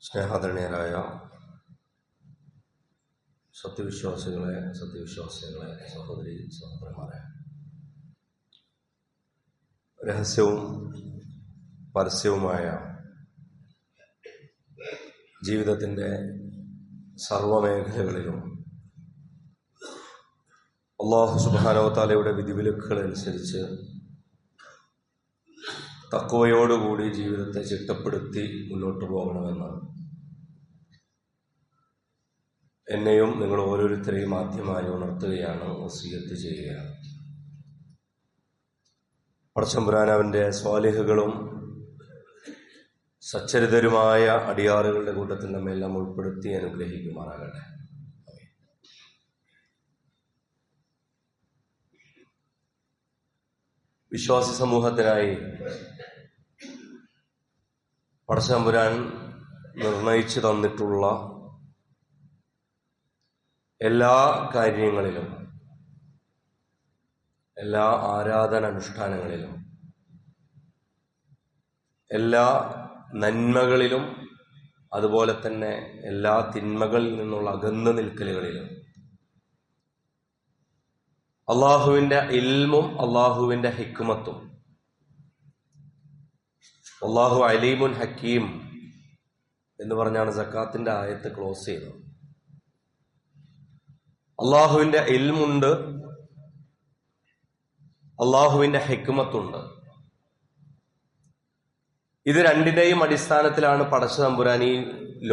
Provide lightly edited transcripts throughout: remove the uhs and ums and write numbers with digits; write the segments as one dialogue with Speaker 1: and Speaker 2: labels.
Speaker 1: സ്നേഹാദരണീയരായ സത്യവിശ്വാസികളെ സഹോദരി സഹോദരന്മാരെ, രഹസ്യവും പരസ്യവുമായ ജീവിതത്തിൻ്റെ സർവമേഖലകളിലും അല്ലാഹു സുബ്ഹാനഹു വ തആലയുടെ വിധിവിലക്കുകളനുസരിച്ച് തഖ്വയോടുകൂടി ജീവിതത്തെ ചിട്ടപ്പെടുത്തി മുന്നോട്ട് പോകണമെന്ന് എന്നെയും നിങ്ങൾ ഓരോരുത്തരെയും ആദ്യമായി ഉണർത്തുകയാണ്, വസിയ്യത്ത് ചെയ്യുകയാണ്. പടച്ചതമ്പുരാൻ അവൻ്റെ സ്വാലിഹുകളും സച്ചരിതരുമായ അടിയാറുകളുടെ കൂട്ടത്തിൽ നമ്മെല്ലാം ഉൾപ്പെടുത്തി അനുഗ്രഹിക്കുമാറാകട്ടെ. വിശ്വാസി സമൂഹത്തിനായി പടച്ചതമ്പുരാൻ നിർണയിച്ചു തന്നിട്ടുള്ള എല്ലാ കാര്യങ്ങളിലും, എല്ലാ ആരാധനാനുഷ്ഠാനങ്ങളിലും, എല്ലാ നന്മകളിലും, അതുപോലെ തന്നെ എല്ലാ തിന്മകളിൽ നിന്നുള്ള അകന്നു നിൽക്കലുകളിലും അള്ളാഹുവിൻ്റെ ഇൽമും അള്ളാഹുവിൻ്റെ ഹിക്മത്തും, അള്ളാഹു അലീമുൻ ഹക്കീം എന്ന് പറഞ്ഞാണ് സക്കാത്തിന്റെ ആയത്ത് ക്ലോസ് ചെയ്തത്. അള്ളാഹുവിൻ്റെ ഇൽമുണ്ട്, അള്ളാഹുവിൻ്റെ ഹിക്മത്തുണ്ട്. ഇത് രണ്ടിന്റെയും അടിസ്ഥാനത്തിലാണ് പടച്ചതമ്പുരാൻ ഈ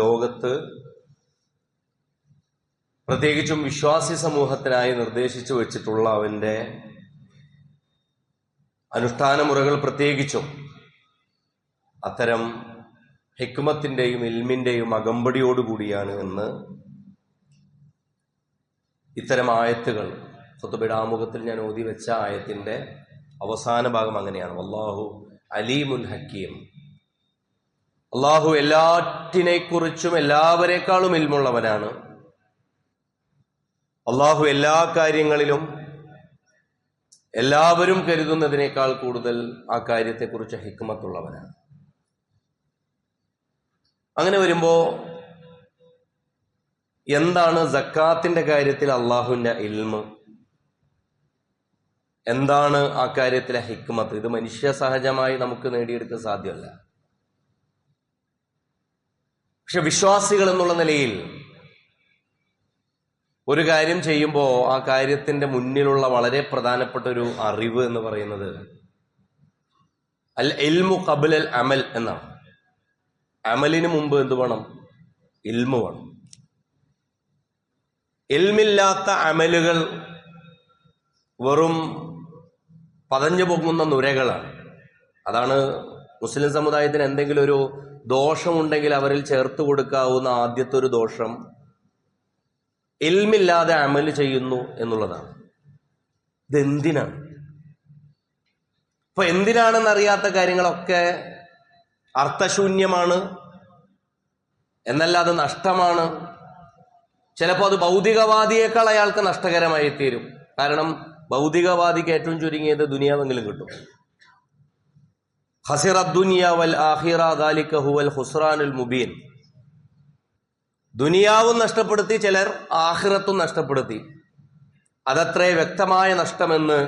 Speaker 1: ലോകത്ത് പ്രത്യേകിച്ചും വിശ്വാസി സമൂഹത്തിനായി നിർദ്ദേശിച്ചു വെച്ചിട്ടുള്ള അവന്റെ അനുഷ്ഠാന മുറകൾ പ്രത്യേകിച്ചും അത്തരം ഹിക്മത്തിന്റെയും ഇൽമിന്റെയും അകമ്പടിയോടുകൂടിയാണ് എന്ന് ഇത്തരം ആയത്തുകൾ ഖുതുബയുടെ ആമുഖത്തിൽ ഞാൻ ഓതി വെച്ച ആയത്തിന്റെ അവസാന ഭാഗം അങ്ങനെയാണ്. അല്ലാഹു അലീമുൻ ഹക്കീം. അള്ളാഹു എല്ലാറ്റിനെക്കുറിച്ചും എല്ലാവരെക്കാളും ഇൽമുള്ളവനാണ്. അള്ളാഹു എല്ലാ കാര്യങ്ങളിലും എല്ലാവരും കരുതുന്നതിനേക്കാൾ കൂടുതൽ ആ കാര്യത്തെക്കുറിച്ച് ഹിക്മത്തുള്ളവനാണ്. അങ്ങനെ വരുമ്പോ എന്താണ് സക്കാത്തിന്റെ കാര്യത്തിൽ അള്ളാഹുവിന്റെ ഇൽമ്, എന്താണ് ആ കാര്യത്തിലെ ഹിക്മത്ത്? ഇത് മനുഷ്യ സഹജമായി നമുക്ക് നേടിയെടുക്കാൻ സാധ്യമല്ല. പക്ഷെ വിശ്വാസികൾ എന്നുള്ള നിലയിൽ ഒരു കാര്യം ചെയ്യുമ്പോൾ ആ കാര്യത്തിന്റെ മുന്നിലുള്ള വളരെ പ്രധാനപ്പെട്ട ഒരു അറിവ് എന്ന് പറയുന്നത് അൽ ഇൽമു ഖബ്ലൽ അമൽ എന്നാണ്. അമലിന് മുമ്പ് എന്ത് വേണം? ഇൽമു വേണം. ഇൽമില്ലാത്ത അമലുകൾ വെറും പതഞ്ഞു പോകുന്ന നുരകളാണ്. അതാണ് മുസ്ലിം സമുദായത്തിന് എന്തെങ്കിലും ഒരു ദോഷമുണ്ടെങ്കിൽ അവരിൽ ചേർത്ത് കൊടുക്കാവുന്ന ആദ്യത്തെ ഒരു ദോഷം ഇൽമില്ലാതെ അമൽ ചെയ്യുന്നു എന്നുള്ളതാണ്. ഇതെന്തിനാണ്? ഇപ്പൊ എന്തിനാണെന്നറിയാത്ത കാര്യങ്ങളൊക്കെ അർത്ഥശൂന്യമാണ്, എന്നല്ല അത് നഷ്ടമാണ്. ചിലപ്പോൾ അത് ഭൗതികവാദിയേക്കാൾ അയാൾക്ക് നഷ്ടകരമായി തീരും. കാരണം ഭൗതികവാദിക്ക് ഏറ്റവും ചുരുങ്ങിയത് ദുനിയാവെങ്കിലും കിട്ടും. ഖസിറ ദുനിയ വൽ ആഖിറ ദാലിക ഹുവൽ ഖുസ്റാനുൽ മുബീൻ. ദുനിയാവും നഷ്ടപ്പെടുത്തി, ചിലർ ആഖിറത്തും നഷ്ടപ്പെടുത്തി. അതത്രേ വ്യക്തമായ നഷ്ടമെന്ന്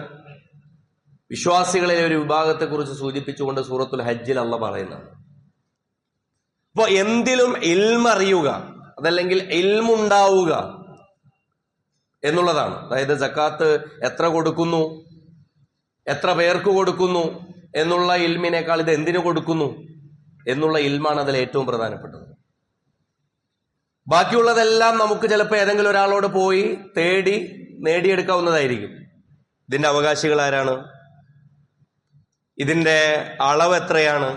Speaker 1: വിശ്വാസികളിലെ ഒരു വിഭാഗത്തെക്കുറിച്ച് സൂചിപ്പിച്ചുകൊണ്ട് സൂറത്തുൽ ഹജ്ജിൽ അള്ളാഹ് പറയുന്നുണ്ട്. അപ്പൊ എന്തിലും ഇൽമറിയുക, അതല്ലെങ്കിൽ ഇൽമുണ്ടാവുക എന്നുള്ളതാണ്. അതായത് സക്കാത്ത് എത്ര കൊടുക്കുന്നു, എത്ര പേർക്ക് കൊടുക്കുന്നു എന്നുള്ള ഇൽമിനേക്കാൾ ഇത് എന്തിനു കൊടുക്കുന്നു എന്നുള്ള ഇൽമാണ് അതിൽ ഏറ്റവും പ്രധാനപ്പെട്ടത്. ബാക്കിയുള്ളതെല്ലാം നമുക്ക് ചിലപ്പോൾ ഏതെങ്കിലും ഒരാളോട് പോയി തേടി നേടിയെടുക്കാവുന്നതായിരിക്കും. ഇതിന്റെ അവകാശികൾ ആരാണ്, ഇതിന്റെ അളവ് എത്രയാണ്,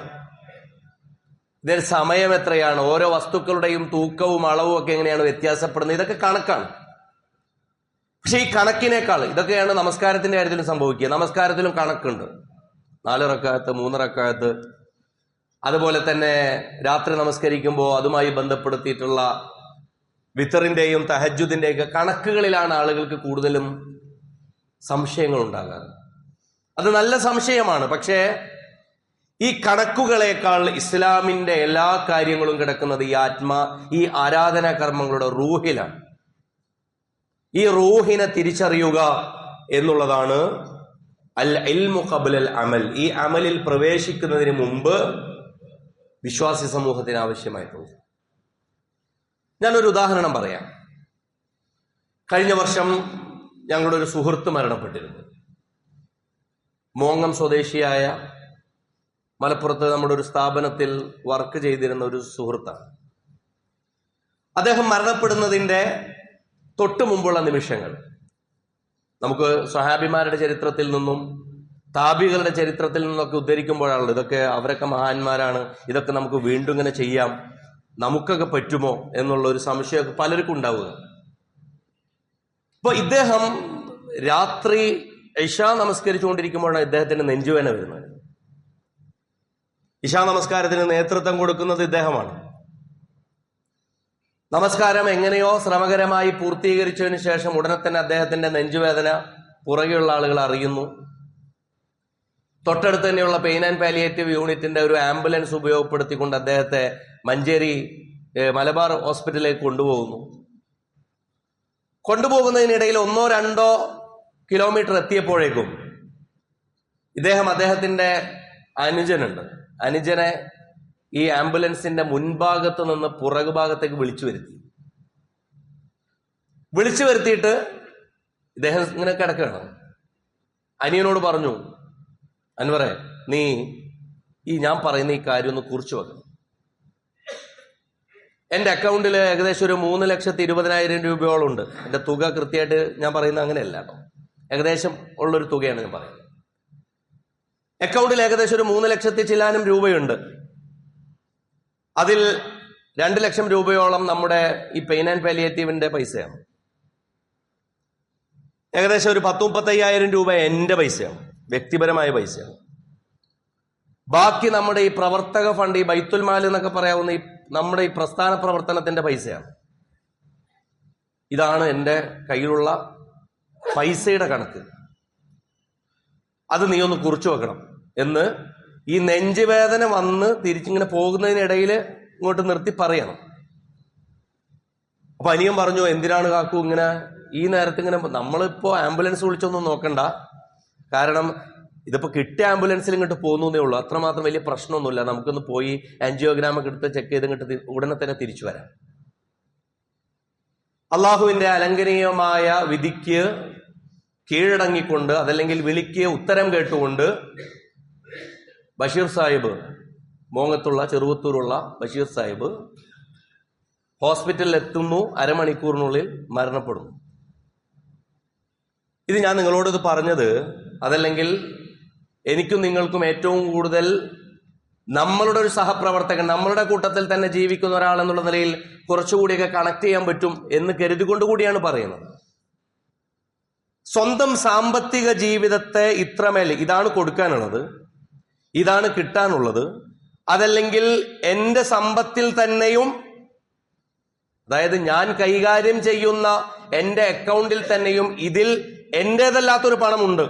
Speaker 1: ഇതിന്റെ സമയം എത്രയാണ്, ഓരോ വസ്തുക്കളുടെയും തൂക്കവും അളവും ഒക്കെ എങ്ങനെയാണ് വ്യത്യാസപ്പെടുന്നത്, ഇതൊക്കെ കണക്കാണ്. പക്ഷെ ഈ കണക്കിനേക്കാൾ, ഇതൊക്കെയാണ് നമസ്കാരത്തിന്റെ കാര്യത്തിലും സംഭവിക്കുക. നമസ്കാരത്തിലും കണക്കുണ്ട്. 4 റക്അത്ത്, 3 റക്അത്ത്, അതുപോലെ തന്നെ രാത്രി നമസ്കരിക്കുമ്പോൾ അതുമായി ബന്ധപ്പെടുത്തിയിട്ടുള്ള വിത്തറിന്റെയും തഹജ്ജുദിന്റെയൊക്കെ കണക്കുകളിലാണ് ആളുകൾക്ക് കൂടുതലും സംശയങ്ങൾ ഉണ്ടാകാറ്. അത് നല്ല സംശയമാണ്. പക്ഷേ ഈ കണക്കുകളേക്കാൾ ഇസ്ലാമിന്റെ എല്ലാ കാര്യങ്ങളും കിടക്കുന്നത് ഈ ആരാധനാ കർമ്മങ്ങളുടെ റൂഹിലാണ്. ഈ റൂഹിനെ തിരിച്ചറിയുക എന്നുള്ളതാണ് അൽ ഇൽമു ഖബ്ലൽ അമൽ. ഈ അമലിൽ പ്രവേശിക്കുന്നതിന് മുമ്പ് വിശ്വാസി സമൂഹത്തിന് ആവശ്യമായിട്ടുള്ളത്. ഞാനൊരു ഉദാഹരണം പറയാം. കഴിഞ്ഞ വർഷം ഞങ്ങളുടെ ഒരു സുഹൃത്ത് മരണപ്പെട്ടിരുന്നു. മോങ്ങം സ്വദേശിയായ, മലപ്പുറത്ത് നമ്മുടെ ഒരു സ്ഥാപനത്തിൽ വർക്ക് ചെയ്തിരുന്ന ഒരു സുഹൃത്താണ്. അദ്ദേഹം മരണപ്പെടുന്നതിൻ്റെ തൊട്ടു മുമ്പുള്ള നിമിഷങ്ങൾ നമുക്ക് സ്വഹാബിമാരുടെ ചരിത്രത്തിൽ നിന്നും താബികളുടെ ചരിത്രത്തിൽ നിന്നൊക്കെ ഉദ്ധരിക്കുമ്പോഴാണല്ലോ ഇതൊക്കെ അവരൊക്കെ മഹാന്മാരാണ്, ഇതൊക്കെ നമുക്ക് വീണ്ടും ഇങ്ങനെ ചെയ്യാം, നമുക്കൊക്കെ പറ്റുമോ എന്നുള്ള ഒരു സംശയമൊക്കെ പലർക്കും ഉണ്ടാവുക. അപ്പോൾ ഇദ്ദേഹം രാത്രി ഇശാ നമസ്കരിച്ചുകൊണ്ടിരിക്കുമ്പോഴാണ് ഇദ്ദേഹത്തിന് നെഞ്ചുവേദന വരുന്നത്. ഇശാ നമസ്കാരത്തിന് നേതൃത്വം കൊടുക്കുന്നത് ഇദ്ദേഹമാണ്. നമസ്കാരം എങ്ങനെയോ ശ്രമകരമായി പൂർത്തീകരിച്ചതിന് ശേഷം ഉടനെ തന്നെ അദ്ദേഹത്തിന്റെ നെഞ്ചുവേദന പുറകെയുള്ള ആളുകൾ അറിയുന്നു. തൊട്ടടുത്ത് തന്നെയുള്ള പെയിൻ ആൻഡ് പാലിയേറ്റീവ് യൂണിറ്റിന്റെ ഒരു ആംബുലൻസ് ഉപയോഗപ്പെടുത്തിക്കൊണ്ട് അദ്ദേഹത്തെ മഞ്ചേരി മലബാർ ഹോസ്പിറ്റലിലേക്ക് കൊണ്ടുപോകുന്നതിനിടയിൽ 1-2 കിലോമീറ്റർ എത്തിയപ്പോഴേക്കും അദ്ദേഹത്തിന്റെ അനുജനെ ഈ ആംബുലൻസിന്റെ മുൻഭാഗത്ത് നിന്ന് പുറകു ഭാഗത്തേക്ക് വിളിച്ചു വരുത്തിയിട്ട് ഇദ്ദേഹം ഇങ്ങനെ കിടക്കുകയാണ്. അനിയനോട് പറഞ്ഞു, അൻവറെ, നീ ഞാൻ പറയുന്ന ഈ കാര്യം ഒന്ന് കുറിച്ചു വെക്കണം. എൻ്റെ അക്കൗണ്ടിൽ ഏകദേശം ഒരു 3,20,000 രൂപയോളം ഉണ്ട്. എൻ്റെ തുക കൃത്യമായിട്ട് ഞാൻ പറയുന്നത് അങ്ങനെയല്ല കേട്ടോ, ഏകദേശം ഉള്ളൊരു തുകയാണ് ഞാൻ പറയുന്നത്. അക്കൗണ്ടിൽ ഏകദേശം ഒരു 3 ലക്ഷത്തി ചില്ലാനും രൂപയുണ്ട്. അതിൽ 2 ലക്ഷം രൂപയോളം നമ്മുടെ ഈ പെയിൻ ആൻഡ് പാലിയേറ്റീവിന്റെ പൈസയാണ്. ഏകദേശം ഒരു 10-35,000 രൂപ എൻ്റെ പൈസയാണ്, വ്യക്തിപരമായ പൈസയാണ്. ബാക്കി നമ്മുടെ ഈ പ്രവർത്തക ഫണ്ട്, ഈ ബൈത്തുൽ മാൽ എന്നൊക്കെ പറയാവുന്ന നമ്മുടെ ഈ പ്രസ്ഥാന പ്രവർത്തനത്തിന്റെ പൈസയാണ്. ഇതാണ് എൻ്റെ കയ്യിലുള്ള പൈസയുടെ കണക്ക്. അത് നീ ഒന്ന് കുറിച്ചു വെക്കണം എന്ന് ഈ നെഞ്ചുവേദന വന്ന് തിരിച്ചിങ്ങനെ പോകുന്നതിനിടയിൽ ഇങ്ങോട്ട് നിർത്തി പറയണം. അപ്പൊ അനിയൻ പറഞ്ഞു, എന്തിനാണ് കാക്കു ഇങ്ങനെ ഈ നേരത്തെ ഇങ്ങനെ? നമ്മളിപ്പോ ആംബുലൻസ് വിളിച്ചൊന്നും നോക്കണ്ട, കാരണം ഇതിപ്പോ കിട്ടിയ ആംബുലൻസിൽ ഇങ്ങോട്ട് പോകുന്നേ ഉള്ളൂ, അത്രമാത്രം വലിയ പ്രശ്നമൊന്നുമില്ല, നമുക്കൊന്ന് പോയി ആൻജിയോഗ്രാം ഒക്കെ എടുത്ത് ചെക്ക് ചെയ്ത് ഇങ്ങോട്ട് ഉടനെ തന്നെ തിരിച്ചു വരാം. അള്ളാഹുവിന്റെ അലംഘനീയമായ വിധിക്ക് കീഴടങ്ങിക്കൊണ്ട്, അതല്ലെങ്കിൽ വിളിക്ക് ഉത്തരം കേട്ടുകൊണ്ട് ബഷീർ സാഹിബ്, മോങ്ങത്തുള്ള ചെറുവത്തൂരുള്ള ബഷീർ സാഹിബ് ഹോസ്പിറ്റലിൽ എത്തുന്നു. അരമണിക്കൂറിനുള്ളിൽ മരണപ്പെടുന്നു. ഇത് ഞാൻ നിങ്ങളോട് ഇത് പറഞ്ഞത്, അതല്ലെങ്കിൽ എനിക്കും നിങ്ങൾക്കും ഏറ്റവും കൂടുതൽ നമ്മളുടെ ഒരു സഹപ്രവർത്തകൻ, നമ്മളുടെ കൂട്ടത്തിൽ തന്നെ ജീവിക്കുന്ന ഒരാൾ എന്നുള്ള നിലയിൽ കുറച്ചുകൂടിയൊക്കെ കണക്ട് ചെയ്യാൻ പറ്റും എന്ന് കരുതിക്കൊണ്ടുകൂടിയാണ് പറയുന്നത്. സ്വന്തം സാമ്പത്തിക ജീവിതത്തെ ഇത്രമേൽ ഇതാണ് കൊടുക്കാനുള്ളത്, ഇതാണ് കിട്ടാനുള്ളത്, അതല്ലെങ്കിൽ എൻ്റെ സമ്പത്തിൽ തന്നെയും, അതായത് ഞാൻ കൈകാര്യം ചെയ്യുന്ന എൻ്റെ അക്കൗണ്ടിൽ തന്നെയും ഇതിൽ എൻ്റേതല്ലാത്തൊരു പണമുണ്ട്.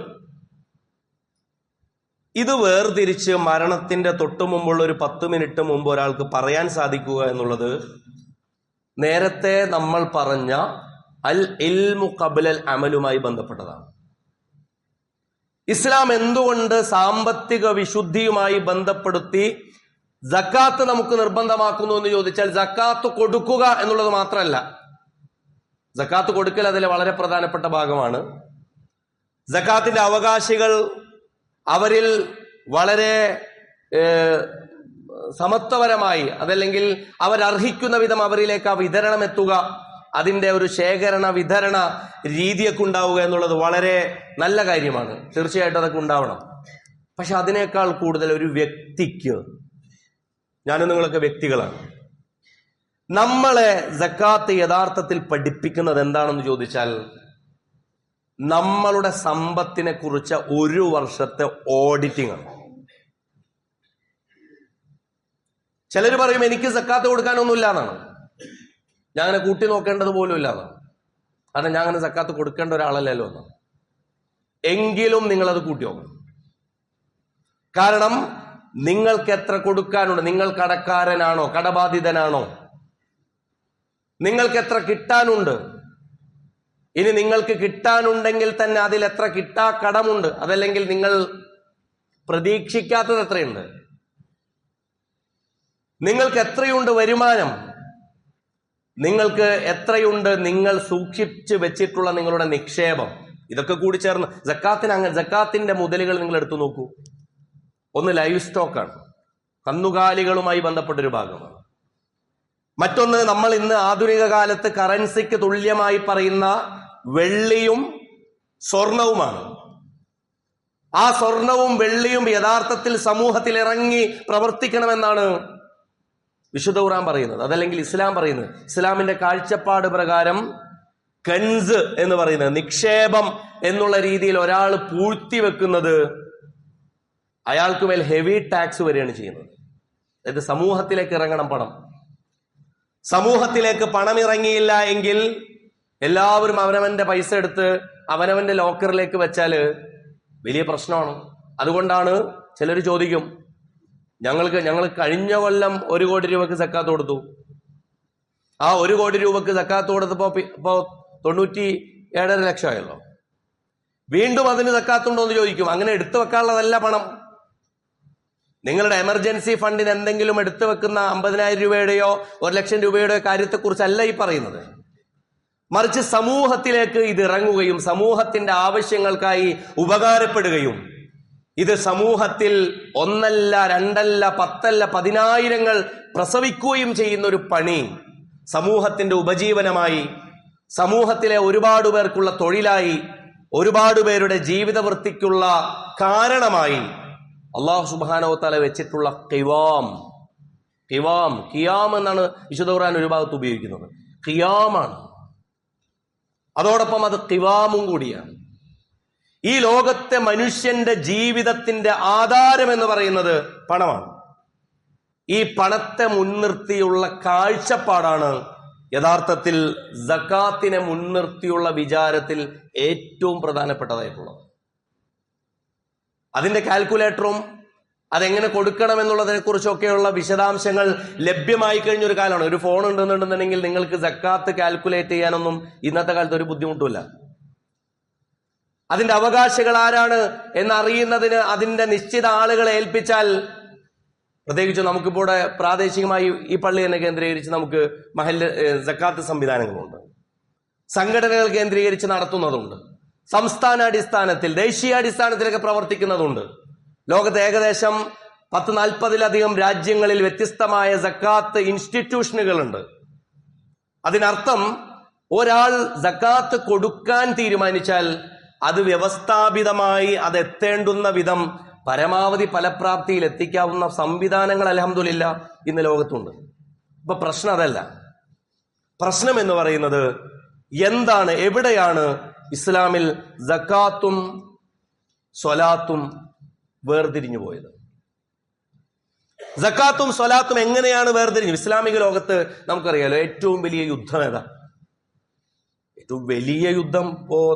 Speaker 1: ഇത് വേർതിരിച്ച് മരണത്തിന്റെ തൊട്ടു മുമ്പുള്ള ഒരു 10 മിനിറ്റ് മുമ്പ് ഒരാൾക്ക് പറയാൻ സാധിക്കുക എന്നുള്ളത് നേരത്തെ നമ്മൾ പറഞ്ഞ അൽ ഇൽമു ഖബ്ലൽ അമലുമായി ബന്ധപ്പെട്ടതാണ്. ഇസ്ലാം എന്തുകൊണ്ട് സാമ്പത്തിക വിശുദ്ധിയുമായി ബന്ധപ്പെടുത്തി സക്കാത്ത് നമുക്ക് നിർബന്ധമാക്കുന്നു എന്ന് ചോദിച്ചാൽ, സക്കാത്ത് കൊടുക്കുക എന്നുള്ളത് മാത്രമല്ല, സക്കാത്ത് കൊടുക്കൽ അതിലെ വളരെ പ്രധാനപ്പെട്ട ഭാഗമാണ്. സക്കാത്തിന്റെ അവകാശികൾ, അവരിൽ വളരെ സമത്വപരമായി, അതല്ലെങ്കിൽ അവരർഹിക്കുന്ന വിധം അവരിലേക്ക് ആ വിതരണം എത്തുക, അതിൻ്റെ ഒരു ശേഖരണ വിതരണ രീതിയൊക്കെ ഉണ്ടാവുക എന്നുള്ളത് വളരെ നല്ല കാര്യമാണ്. തീർച്ചയായിട്ടും അതൊക്കെ ഉണ്ടാവണം. പക്ഷെ അതിനേക്കാൾ കൂടുതൽ ഒരു വ്യക്തിക്ക്, ഞാനും നിങ്ങളൊക്കെ വ്യക്തികളാണ്, നമ്മളെ സക്കാത്ത് യഥാർത്ഥത്തിൽ പഠിപ്പിക്കുന്നത് എന്താണെന്ന് ചോദിച്ചാൽ, നമ്മളുടെ സമ്പത്തിനെ കുറിച്ച 1 വർഷത്തെ ഓഡിറ്റിംഗ് ആണ്. ചിലർ പറയും എനിക്ക് സക്കാത്ത് കൊടുക്കാനൊന്നുമില്ല എന്നാണ്, ഞാൻ അങ്ങനെ കൂട്ടി നോക്കേണ്ടത് പോലും ഇല്ല എന്നാണ്, കാരണം ഞാൻ അങ്ങനെ സക്കാത്ത് കൊടുക്കേണ്ട ഒരാളല്ലല്ലോ എന്നാണ്. എങ്കിലും നിങ്ങളത് കൂട്ടി നോക്കണം. കാരണം നിങ്ങൾക്ക് എത്ര കൊടുക്കാനുണ്ട്? നിങ്ങൾ കടക്കാരനാണോ? കടബാധിതനാണോ? നിങ്ങൾക്ക് എത്ര കിട്ടാനുണ്ട്? ഇനി നിങ്ങൾക്ക് കിട്ടാനുണ്ടെങ്കിൽ തന്നെ അതിൽ എത്ര കിട്ടാ കടമുണ്ട്? അതല്ലെങ്കിൽ നിങ്ങൾ പ്രതീക്ഷിക്കാത്തത് എത്രയുണ്ട്? നിങ്ങൾക്ക് എത്രയുണ്ട് വരുമാനം? നിങ്ങൾക്ക് എത്രയുണ്ട് നിങ്ങൾ സൂക്ഷിച്ചു വെച്ചിട്ടുള്ള നിങ്ങളുടെ നിക്ഷേപം? ഇതൊക്കെ കൂടി ചേർന്ന് സക്കാത്തിന്റെ മുതലുകൾ നിങ്ങൾ എടുത്തു നോക്കൂ. ഒന്ന് ലൈവ് സ്റ്റോക്കാണ്, കന്നുകാലികളുമായി ബന്ധപ്പെട്ടൊരു ഭാഗമാണ്. മറ്റൊന്ന് നമ്മൾ ഇന്ന് ആധുനിക കാലത്ത് കറൻസിക്ക് തുല്യമായി പറയുന്ന വെള്ളിയും സ്വർണവുമാണ്. ആ സ്വർണവും വെള്ളിയും യഥാർത്ഥത്തിൽ സമൂഹത്തിൽ ഇറങ്ങി പ്രവർത്തിക്കണമെന്നാണ് വിശുദ്ധ ഖുർആൻ പറയുന്നത്, അതല്ലെങ്കിൽ ഇസ്ലാം പറയുന്നത്. ഇസ്ലാമിന്റെ കാഴ്ചപ്പാട് പ്രകാരം കൻസ് എന്ന് പറയുന്നത്, നിക്ഷേപം എന്നുള്ള രീതിയിൽ ഒരാൾ പൂഴ്ത്തിവെക്കുന്നത് അയാൾക്ക് മേൽ ഹെവി ടാക്സ് വരികയാണ് ചെയ്യുന്നത്. അതായത് സമൂഹത്തിലേക്ക് ഇറങ്ങണം പണം. സമൂഹത്തിലേക്ക് പണം ഇറങ്ങിയില്ല എങ്കിൽ എല്ലാവരും അവനവന്റെ പൈസ എടുത്ത് അവനവന്റെ ലോക്കറിലേക്ക് വെച്ചാല് വലിയ പ്രശ്നമാണ്. അതുകൊണ്ടാണ് ചിലർ ചോദിക്കും, ഞങ്ങൾ കഴിഞ്ഞ കൊല്ലം 1 കോടി രൂപക്ക് സക്കാത്ത് കൊടുത്തു. ആ 1 കോടി രൂപക്ക് സക്കാത്ത് കൊടുത്തപ്പോ ഇപ്പോ 97.5 ലക്ഷം ആയല്ലോ. വീണ്ടും അതിന് സക്കാത്തുണ്ടോ എന്ന് ചോദിക്കും. അങ്ങനെ എടുത്തു വെക്കാനുള്ളതല്ല പണം. നിങ്ങളുടെ എമർജൻസി ഫണ്ടിന് എന്തെങ്കിലും എടുത്തു വെക്കുന്ന 50,000 രൂപയുടെയോ 1 ലക്ഷം രൂപയുടെയോ കാര്യത്തെക്കുറിച്ചല്ല ഈ പറയുന്നത്. മറിച്ച് സമൂഹത്തിലേക്ക് ഇത് ഇറങ്ങുകയും സമൂഹത്തിന്റെ ആവശ്യങ്ങൾക്കായി ഉപകാരപ്പെടുകയും ഇത് സമൂഹത്തിൽ 1 അല്ല 2 അല്ല 10 അല്ല 10,000 പ്രസവിക്കുകയും ചെയ്യുന്ന ഒരു പണി സമൂഹത്തിന്റെ ഉപജീവനമായി, സമൂഹത്തിലെ ഒരുപാട് പേർക്കുള്ള തൊഴിലായി, ഒരുപാട് പേരുടെ ജീവിത വൃത്തിക്കുള്ള കാരണമായി അല്ലാഹു സുബ്ഹാനഹു വ തആല വെച്ചിട്ടുള്ള ഖിയാം എന്നാണ് വിശുദ്ധ ഖുർആൻ ഒരു ഭാഗത്ത് ഉപയോഗിക്കുന്നത്. ഖിയാമാണ്. അതോടൊപ്പം അത് ഖിവാമും കൂടിയാണ്. ഈ ലോകത്തെ മനുഷ്യന്റെ ജീവിതത്തിന്റെ ആധാരം എന്ന് പറയുന്നത് പണമാണ്. ഈ പണത്തെ മുൻനിർത്തിയുള്ള കാഴ്ചപ്പാടാണ് യഥാർത്ഥത്തിൽ സക്കാത്തിനെ മുൻനിർത്തിയുള്ള വിചാരത്തിൽ ഏറ്റവും പ്രധാനപ്പെട്ടതായിട്ടുള്ളത്. അതിന്റെ കാൽക്കുലേറ്ററും അതെങ്ങനെ കൊടുക്കണം എന്നുള്ളതിനെ കുറിച്ചൊക്കെയുള്ള വിശദാംശങ്ങൾ ലഭ്യമായി കഴിഞ്ഞൊരു കാലമാണ്. ഒരു ഫോൺ ഉണ്ടെന്നുണ്ടെന്നുണ്ടെങ്കിൽ നിങ്ങൾക്ക് സക്കാത്ത് കാൽക്കുലേറ്റ് ചെയ്യാനൊന്നും ഇന്നത്തെ കാലത്ത് ഒരു ബുദ്ധിമുട്ടുമില്ല. അതിന്റെ അവകാശികൾ ആരാണ് എന്നറിയുന്നതിന് അതിന്റെ നിശ്ചിത ആളുകളെ ഏൽപ്പിച്ചാൽ, പ്രത്യേകിച്ച് നമുക്കിപ്പോൾ പ്രാദേശികമായി ഈ പള്ളി തന്നെ കേന്ദ്രീകരിച്ച് നമുക്ക് സക്കാത്ത് സംവിധാനങ്ങളുണ്ട്, സംഘടനകൾ കേന്ദ്രീകരിച്ച് നടത്തുന്നതുണ്ട്, സംസ്ഥാന അടിസ്ഥാനത്തിൽ ദേശീയാടിസ്ഥാനത്തിലൊക്കെ പ്രവർത്തിക്കുന്നതുണ്ട്. ലോകത്ത് ഏകദേശം 10-40-ലധികം രാജ്യങ്ങളിൽ വ്യത്യസ്തമായ സക്കാത്ത് ഇൻസ്റ്റിറ്റ്യൂഷനുകളുണ്ട്. അതിനർത്ഥം ഒരാൾ സക്കാത്ത് കൊടുക്കാൻ തീരുമാനിച്ചാൽ അത് വ്യവസ്ഥാപിതമായി അത് എത്തേണ്ടുന്ന വിധം പരമാവധി ഫലപ്രാപ്തിയിൽ എത്തിക്കാവുന്ന സംവിധാനങ്ങൾ അൽഹംദുലില്ലാ ഇന്ന് ലോകത്തുണ്ട്. ഇപ്പൊ പ്രശ്നം അതല്ല. പ്രശ്നം എന്ന് പറയുന്നത് എന്താണ്, എവിടെയാണ് ഇസ്ലാമിൽ സക്കാത്തും സ്വലാത്തും വേർതിരിഞ്ഞു പോയത്? സക്കാത്തും സ്വലാത്തും എങ്ങനെയാണ് വേർതിരിഞ്ഞു? ഇസ്ലാമിക ലോകത്ത് നമുക്കറിയാലോ ഏറ്റവും വലിയ യുദ്ധം ഏതാ? ഏറ്റവും വലിയ യുദ്ധം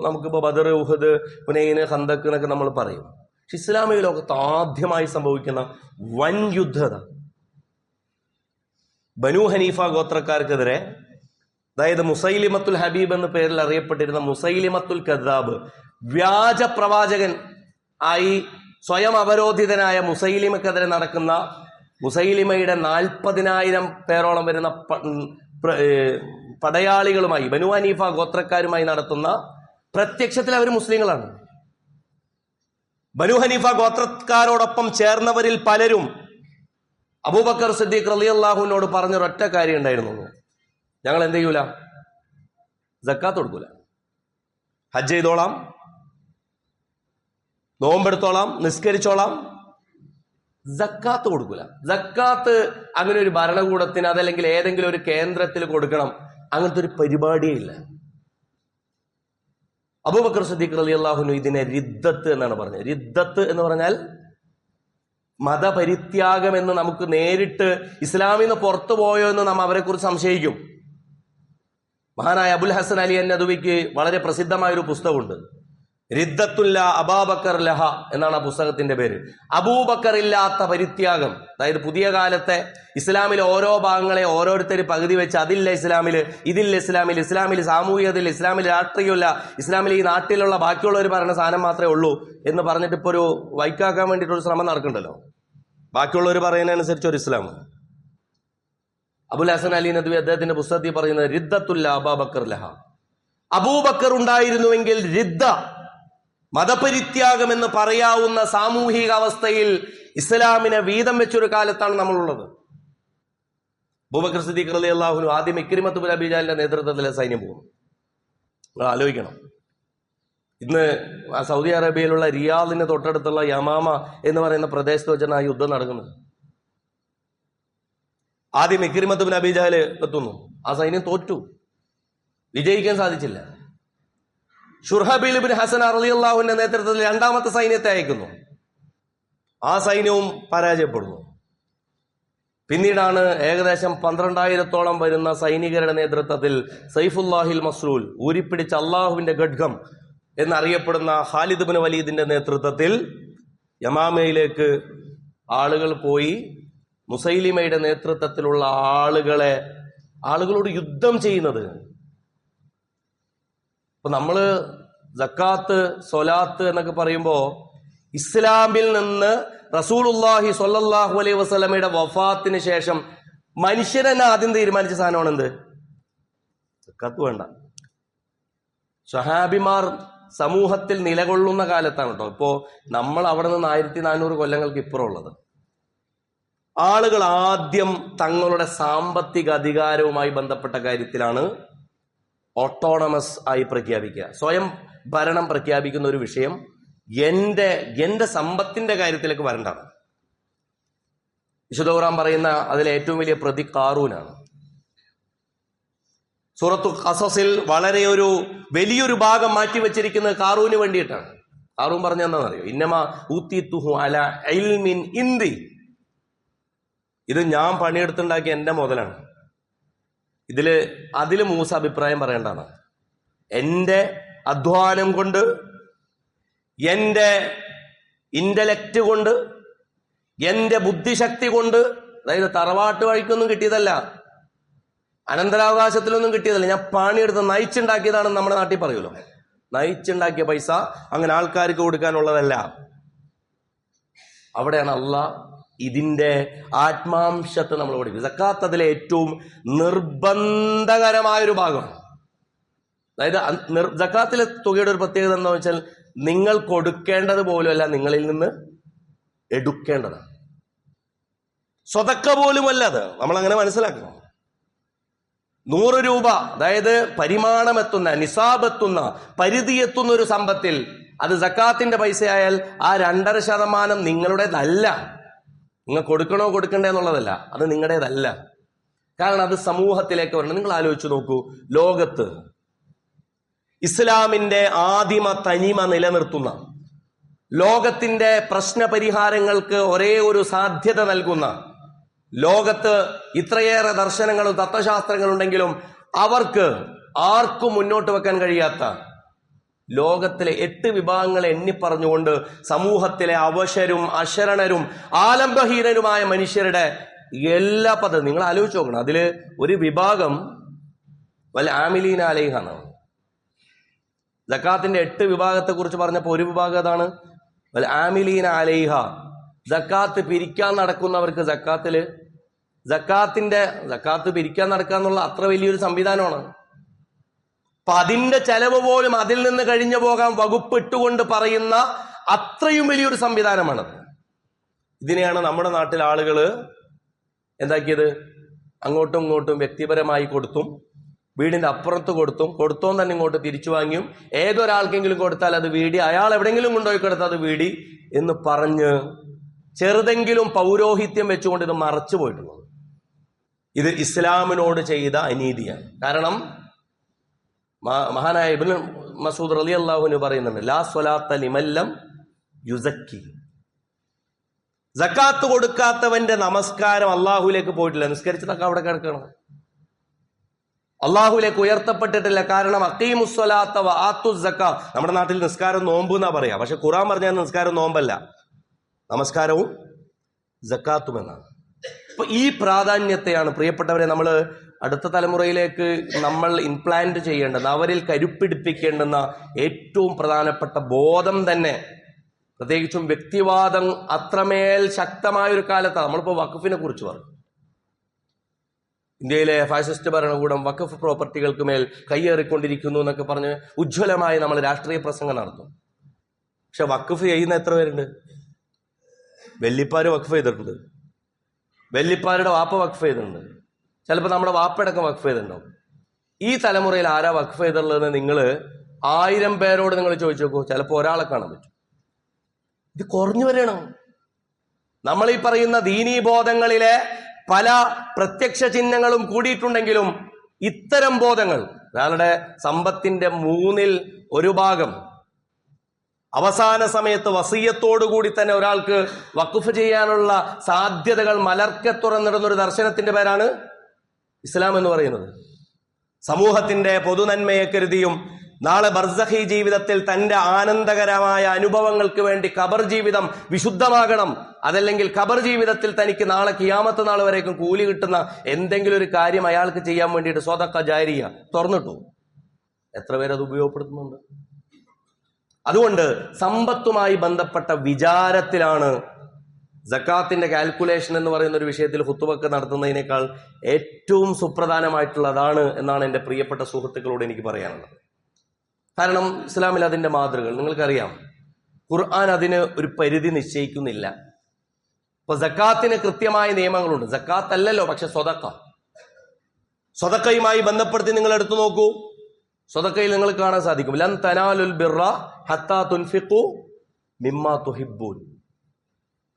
Speaker 1: നമുക്കിപ്പോ ബദർ, ഉഹദ്, ഹുനൈൻ, ഖന്തക്ക് എന്നൊക്കെ നമ്മൾ പറയും. പക്ഷെ ഇസ്ലാമിക ലോകത്ത് ആദ്യമായി സംഭവിക്കുന്ന വൻ യുദ്ധത ബനൂ ഹനീഫ ഗോത്രക്കാർക്കെതിരെ, അതായത് മുസൈലിമത്തുൽ ഹബീബ് എന്ന പേരിൽ അറിയപ്പെട്ടിരുന്ന മുസൈലിമത്തുൽ കദ്ദാബ്, വ്യാജ പ്രവാചകൻ ആയി സ്വയം അവരോധിതനായ മുസൈലിമക്കെതിരെ നടക്കുന്ന മുസൈലിമയുടെ 40,000 പേരോളം വരുന്ന പടയാളികളുമായി, ബനൂ ഹനീഫ ഗോത്രക്കാരുമായി നടത്തുന്ന, പ്രത്യക്ഷത്തിൽ അവർ മുസ്ലിങ്ങളാണ്. ബനൂ ഹനീഫ ഗോത്രക്കാരോടൊപ്പം ചേർന്നവരിൽ പലരും അബൂബക്കർ സിദ്ദീഖ് റളിയല്ലാഹുവിനോട് പറഞ്ഞൊരൊറ്റ കാര്യം ഉണ്ടായിരുന്നുള്ളൂ: ഞങ്ങൾ എന്ത് ചെയ്യൂല? സക്കാത്ത് കൊടുക്കൂല. ഹജ്ജ് ചെയ്തോളാം, നോമ്പെടുത്തോളാം, നിസ്കരിച്ചോളാം, സക്കാത്ത് കൊടുക്കൂല. സക്കാത്ത് അങ്ങനെ ഒരു ഭരണകൂടത്തിന് അതല്ലെങ്കിൽ ഏതെങ്കിലും ഒരു കേന്ദ്രത്തിൽ കൊടുക്കണം, അങ്ങനത്തെ ഒരു പരിപാടിയേ ഇല്ല. അബൂബക്കർ സിദ്ദീഖ് റളിയല്ലാഹു അൻഹു ഇതിനെ റിദ്ദത്ത് എന്നാണ് പറഞ്ഞത്. റിദ്ദത്ത് എന്ന് പറഞ്ഞാൽ മതപരിത്യാഗം എന്ന് നമുക്ക് നേരിട്ട് ഇസ്ലാമിൽ നിന്ന് പുറത്തു പോയോ എന്ന് നാം അവരെ കുറിച്ച് സംശയിക്കും. മഹാനായ അബുൽ ഹസൻ അലി അൻ നദ്വിക്ക് വളരെ പ്രസിദ്ധമായൊരു പുസ്തകമുണ്ട്, റിദ്ദത്തുല്ല അബാബക്കർ ലഹ എന്നാണ് ആ പുസ്തകത്തിന്റെ പേര്. അബൂബക്കർ ഇല്ലാത്ത പരിത്യാഗം. അതായത് പുതിയ കാലത്തെ ഇസ്ലാമിലെ ഓരോ ഭാഗങ്ങളെ ഓരോരുത്തർ പകുതി വെച്ച് അതില്ല ഇസ്ലാമില്, ഇതില്ല ഇസ്ലാമിൽ, ഇസ്ലാമിൽ സാമൂഹികതയില്ല, ഇസ്ലാമിൽ രാഷ്ട്രീയമില്ല, ഇസ്ലാമിൽ ഈ നാട്ടിലുള്ള ബാക്കിയുള്ളവർ പറയുന്ന സാധനം മാത്രമേ ഉള്ളൂ എന്ന് പറഞ്ഞിട്ട് ഇപ്പോൾ ഒരു വൈക്കാക്കാൻ വേണ്ടിയിട്ടൊരു ശ്രമം നടക്കുന്നുണ്ടല്ലോ. ബാക്കിയുള്ളവർ പറയുന്നതനുസരിച്ച് ഒരു ഇസ്ലാം. അബുൽ ഹസൻ അലി നദ്വി അദ്ദേഹത്തിന്റെ പുസ്തകത്തിൽ പറയുന്നത് റിദ്ദത്തുല്ല അബൂബക്കർ ലഹ, അബൂബക്കർ ഉണ്ടായിരുന്നുവെങ്കിൽ റിദ്ദ മതപരിത്യാഗം എന്ന് പറയാവുന്ന സാമൂഹിക അവസ്ഥയിൽ ഇസ്ലാമിനെ വീതം വെച്ചൊരു കാലത്താണ് നമ്മളുള്ളത്. അബൂബക്കർ സിദ്ദീഖ് റളിയല്ലാഹു അൻഹു ആദ്യം ഇക്രിമത്ത് ബിൻ അബീ ജഹലിന്റെ നേതൃത്വത്തിലെ സൈന്യം പോകുന്നു. നിങ്ങൾ ആലോചിക്കണം, ഇന്ന് സൗദി അറേബ്യയിലുള്ള റിയാദിന് തൊട്ടടുത്തുള്ള യമാമ എന്ന് പറയുന്ന പ്രദേശത്ത് വെച്ചാണ് ആ യുദ്ധം നടക്കുന്നത്. ആദ്യം ഇക്രിമത്ത് ബിൻ അബീ ജഹൽ എത്തുന്നു. ആ സൈന്യം തോറ്റു, വിജയിക്കാൻ സാധിച്ചില്ല. ഷുർഹബീൽ ബിൻ ഹസൻ റളിയല്ലാഹുവിന്റെ നേതൃത്വത്തിൽ രണ്ടാമത്തെ സൈന്യത്തെ അയക്കുന്നു. ആ സൈന്യവും പരാജയപ്പെടുന്നു. പിന്നീടാണ് ഏകദേശം 12,000-ഓളം വരുന്ന സൈനികരുടെ നേതൃത്വത്തിൽ സൈഫുല്ലാഹിൽ മസ്ലൂൽ, ഊരിപ്പിടിച്ച അള്ളാഹുവിന്റെ ഖഡ്ഗം എന്നറിയപ്പെടുന്ന ഖാലിദ് ബിൻ വലീദിന്റെ നേതൃത്വത്തിൽ യമാമയിലേക്ക് ആളുകൾ പോയി മുസൈലിമയുടെ നേതൃത്വത്തിലുള്ള ആളുകളോട് യുദ്ധം ചെയ്യുന്നത്. ഇപ്പൊ നമ്മള് സക്കാത്ത്, സ്വലാത്ത് എന്നൊക്കെ പറയുമ്പോ ഇസ്ലാമിൽ നിന്ന് റസൂലുള്ളാഹി സ്വല്ലല്ലാഹു അലൈഹി വസല്ലമയുടെ വഫാത്തിന് ശേഷം മനുഷ്യരെന്നെ ആദ്യം തീരുമാനിച്ച സാധനമാണ് എന്ത്? സക്കാത്ത് വേണ്ട. സ്വഹാബിമാർ സമൂഹത്തിൽ നിലകൊള്ളുന്ന കാലത്താണ് കേട്ടോ. ഇപ്പോ നമ്മൾ അവിടെ നിന്ന് 1400 കൊല്ലങ്ങൾക്ക് ഇപ്പുറം ഉള്ളത്. ആളുകൾ ആദ്യം തങ്ങളുടെ സാമ്പത്തിക അധികാരവുമായി ബന്ധപ്പെട്ട കാര്യത്തിലാണ് ഓട്ടോണമസ് ആയി പ്രഖ്യാപിക്കുക. സ്വയം ഭരണം പ്രഖ്യാപിക്കുന്ന ഒരു വിഷയം എന്റെ സമ്പത്തിന്റെ കാര്യത്തിലേക്ക് വരണ്ടാണ്. വിശുദ്ധ ഖുർആൻ പറയുന്ന അതിലെ ഏറ്റവും വലിയ പ്രതി ഖാറൂനാണ്. സൂറത്തു ഖസസിൽ വലിയൊരു ഭാഗം മാറ്റിവെച്ചിരിക്കുന്നത് ഖാറൂന് വേണ്ടിയിട്ടാണ്. ഖാറൂൻ പറഞ്ഞ എന്താണെന്നറിയോ? ഇന്നമാ ഊതീതുഹു അലാ ഇൽമിൻ ഇൻദി, ഇത് ഞാൻ പണിയെടുത്തുണ്ടാക്കിയ എന്റെ മുതലാണ്. അതില് മൂസ അഭിപ്രായം പറയേണ്ടതാണ്. എന്റെ അധ്വാനം കൊണ്ട്, എന്റെ ഇന്റലക്ട് കൊണ്ട്, എന്റെ ബുദ്ധിശക്തി കൊണ്ട്, അതായത് തറവാട്ട് വഴിക്കൊന്നും കിട്ടിയതല്ല, അനന്തരാവകാശത്തിലൊന്നും കിട്ടിയതല്ല, ഞാൻ പണിയെടുത്ത് നയിച്ചുണ്ടാക്കിയതാണെന്ന് നമ്മുടെ നാട്ടിൽ പറയുമല്ലോ. നയിച്ചുണ്ടാക്കിയ പൈസ അങ്ങനെ ആൾക്കാർക്ക് കൊടുക്കാനുള്ളതല്ല. അവിടെയാണ് അള്ളാഹ് ഇതിന്റെ ആത്മാംശത്തെ നമ്മൾ പഠിക്കും. സക്കാത്ത് അതിലെ ഏറ്റവും നിർബന്ധകരമായൊരു ഭാഗമാണ്. അതായത് സക്കാത്തിലെ തുകയുടെ ഒരു പ്രത്യേകത എന്താണെന്ന് വെച്ചാൽ നിങ്ങൾ കൊടുക്കേണ്ടത് പോലുമല്ല, നിങ്ങളിൽ നിന്ന് എടുക്കേണ്ടതാണ്. സ്വതക്ക പോലുമല്ല അത്. നമ്മൾ അങ്ങനെ മനസ്സിലാക്കണം. 100 രൂപ, അതായത് പരിമാണമെത്തുന്ന, നിസാബെത്തുന്ന, പരിധിയെത്തുന്ന ഒരു സമ്പത്തിൽ അത് സക്കാത്തിന്റെ പൈസയായാൽ ആ 2.5% നിങ്ങളുടേതല്ല. നിങ്ങൾ കൊടുക്കണോ കൊടുക്കണ്ടേ എന്നുള്ളതല്ല, അത് നിങ്ങളുടേതല്ല. കാരണം അത് സമൂഹത്തിലേക്ക് വരണം. നിങ്ങൾ ആലോചിച്ച് നോക്കൂ, ലോകത്ത് ഇസ്ലാമിന്റെ ആദിമ തനിമ നിലനിർത്തുന്ന, ലോകത്തിന്റെ പ്രശ്ന പരിഹാരങ്ങൾക്ക് ഒരേ ഒരു സാധ്യത നൽകുന്ന, ലോകത്ത് ഇത്രയേറെ ദർശനങ്ങളും തത്വശാസ്ത്രങ്ങളുണ്ടെങ്കിലും അവർക്ക് ആർക്കും മുന്നോട്ട് വെക്കാൻ കഴിയാത്ത ലോകത്തിലെ 8 വിഭാഗങ്ങളെ എണ്ണിപ്പറഞ്ഞുകൊണ്ട് സമൂഹത്തിലെ അവശരും അശരണരും ആലംബഹീനരുമായ മനുഷ്യരുടെ എല്ലാ പദ്ധതി നിങ്ങൾ ആലോചിച്ച് നോക്കണം. അതില് ഒരു വിഭാഗം വൽ ആമിലീന അലൈഹാണ്. സക്കാത്തിന്റെ 8 വിഭാഗത്തെ കുറിച്ച് പറഞ്ഞപ്പോ ഒരു വിഭാഗം അതാണ് വൽ ആമിലീന അലൈഹ. സക്കാത്ത് പിരിക്കാൻ നടക്കുന്നവർക്ക് സക്കാത്ത് പിരിക്കാൻ നടക്കാന്നുള്ള അത്ര വലിയൊരു സംവിധാനമാണ്. അപ്പൊ അതിന്റെ ചെലവ് പോലും അതിൽ നിന്ന് കഴിഞ്ഞു പോകാൻ വകുപ്പിട്ടുകൊണ്ട് പറയുന്ന അത്രയും വലിയൊരു സംവിധാനമാണത്. ഇതിനെയാണ് നമ്മുടെ നാട്ടിൽ ആളുകൾ എന്താക്കിയത്? അങ്ങോട്ടും ഇങ്ങോട്ടും വ്യക്തിപരമായി കൊടുത്തും, വീടിന്റെ അപ്പുറത്ത് കൊടുത്തോം തന്നെ ഇങ്ങോട്ട് തിരിച്ചു വാങ്ങിയും, ഏതൊരാൾക്കെങ്കിലും കൊടുത്താൽ അത് വീടി, അയാൾ എവിടെയെങ്കിലും കൊണ്ടുപോയി കൊടുത്താൽ അത് വീടി എന്ന് പറഞ്ഞ് ചെറുതെങ്കിലും പൗരോഹിത്യം വെച്ചുകൊണ്ട് ഇത് മറച്ചു പോയിട്ടുള്ളത്. ഇത് ഇസ്ലാമിനോട് ചെയ്ത അനീതിയാണ്. കാരണം മഹാനായ ഇബ്നു മസ്ഊദ് റളിയല്ലാഹു അൻഹു പറയുന്നുണ്ട്, ലാ സ്വലാത്ത ലിമല്ലം യുസക്കി. സക്കാത്ത് കൊടുക്കാത്തവന്റെ നമസ്കാരം അള്ളാഹുലേക്ക് പോയിട്ടില്ല. നിസ്കരിച്ചതൊക്കെ അവിടെ കിടക്കണം. അള്ളാഹുലേക്ക് ഉയർത്തപ്പെട്ടിട്ടില്ല. കാരണം അഖീമുസ്സലാത്ത വ ആത്തുസ് സക്കാ. നമ്മുടെ നാട്ടിൽ നിസ്കാരം നോമ്പ് എന്നാ പറയാ, പക്ഷെ ഖുർആൻ പറഞ്ഞാൽ നിസ്കാരം നോമ്പല്ല, നമസ്കാരവും സക്കാത്തും എന്നാണ്. അപ്പൊ ഈ പ്രാധാന്യത്തെയാണ് പ്രിയപ്പെട്ടവരെ നമ്മൾ അടുത്ത തലമുറയിലേക്ക് നമ്മൾ ഇംപ്ലാന്റ് ചെയ്യേണ്ടുന്ന, അവരിൽ കരുപ്പിടിപ്പിക്കേണ്ടുന്ന ഏറ്റവും പ്രധാനപ്പെട്ട ബോധം തന്നെ, പ്രത്യേകിച്ചും വ്യക്തിവാദം അത്രമേൽ ശക്തമായ ഒരു കാലത്താണ്. നമ്മളിപ്പോൾ വഖഫിനെ കുറിച്ച് പറഞ്ഞു. ഇന്ത്യയിലെ ഫാസിസ്റ്റ് ഭരണകൂടം വഖഫ് പ്രോപ്പർട്ടികൾക്ക് മേൽ കയ്യേറിക്കൊണ്ടിരിക്കുന്നു എന്നൊക്കെ പറഞ്ഞ് ഉജ്ജ്വലമായി നമ്മൾ രാഷ്ട്രീയ പ്രസംഗം നടത്തും. പക്ഷെ വഖഫ് ചെയ്യുന്ന എത്ര പേരുണ്ട്? വെല്ലിപ്പാര് വഖഫ് ചെയ്തിട്ടുണ്ട്, വെല്ലിപ്പാരുടെ വാപ്പ വഖഫ് ചെയ്തിട്ടുണ്ട്, ചിലപ്പോൾ നമ്മുടെ വാപ്പയടക്കം വഖഫ് ചെയ്തിട്ടുണ്ടാവും. ഈ തലമുറയിൽ ആരാ വഖഫ് ചെയ്തിട്ടുള്ളതെന്ന് നിങ്ങൾ 1000 പേരോട് നിങ്ങൾ ചോദിച്ചു നോക്കൂ, ചിലപ്പോൾ ഒരാളെ കാണാൻ പറ്റും. ഇത് കുറഞ്ഞു വരണം. നമ്മൾ ഈ പറയുന്ന ദീനീ ബോധങ്ങളിലെ പല പ്രത്യക്ഷ ചിഹ്നങ്ങളും കൂടിയിട്ടുണ്ടെങ്കിലും ഇത്തരം ബോധങ്ങൾ, ഒരാളുടെ സമ്പത്തിന്റെ 1/3 ഭാഗം അവസാന സമയത്ത് വസിയ്യത്തോടുകൂടി തന്നെ ഒരാൾക്ക് വഖഫ് ചെയ്യാനുള്ള സാധ്യതകൾ മലർക്കെ തുറന്നിടുന്ന ഒരു ദർശനത്തിന്റെ പേരാണ് ഇസ്ലാം എന്ന് പറയുന്നത്. സമൂഹത്തിന്റെ പൊതുനന്മയെ കരുതിയും നാളെ ബർസഖി ജീവിതത്തിൽ തന്റെ ആനന്ദകരമായ അനുഭവങ്ങൾക്ക് വേണ്ടി ഖബർ ജീവിതം വിശുദ്ധമാകണം, അതല്ലെങ്കിൽ ഖബർ ജീവിതത്തിൽ തനിക്ക് നാളെ ഖിയാമത്ത് നാൾ വരേക്കും കൂലി കിട്ടുന്ന എന്തെങ്കിലും ഒരു കാര്യം അയാൾക്ക് ചെയ്യാൻ വേണ്ടിയിട്ട് സ്വതക്ക ജാരിയ തുറന്നിട്ടു. എത്ര പേരത് ഉപയോഗപ്പെടുത്തുന്നുണ്ട്? അതുകൊണ്ട് സമ്പത്തുമായി ബന്ധപ്പെട്ട വിചാരത്തിലാണ് സക്കാത്തിന്റെ കാൽക്കുലേഷൻ എന്ന് പറയുന്ന ഒരു വിഷയത്തിൽ ഖുത്ബക്ക് നടത്തുന്നതിനേക്കാൾ ഏറ്റവും സുപ്രധാനമായിട്ടുള്ളതാണ് എന്നാണ് എൻ്റെ പ്രിയപ്പെട്ട സുഹൃത്തുക്കളോട് എനിക്ക് പറയാനുള്ളത്. കാരണം ഇസ്ലാമിൽ അതിന്റെ മാതൃകകൾ നിങ്ങൾക്കറിയാം. ഖുർആൻ അതിന് ഒരു പരിധി നിശ്ചയിക്കുന്നില്ല. ഇപ്പൊ സക്കാത്തിന് കൃത്യമായ നിയമങ്ങളുണ്ട്. സക്കാത്ത് അല്ലല്ലോ, പക്ഷെ സ്വതക്കയുമായി ബന്ധപ്പെടുത്തി നിങ്ങൾ എടുത്തു നോക്കൂ. സ്വതക്കയിൽ നിങ്ങൾ കാണാൻ സാധിക്കും, ലൻ തനാലുൽ ബിർറ ഹത്താ തുൻഫിഖു മിമ്മാ തുഹിബ്ബൂൻ.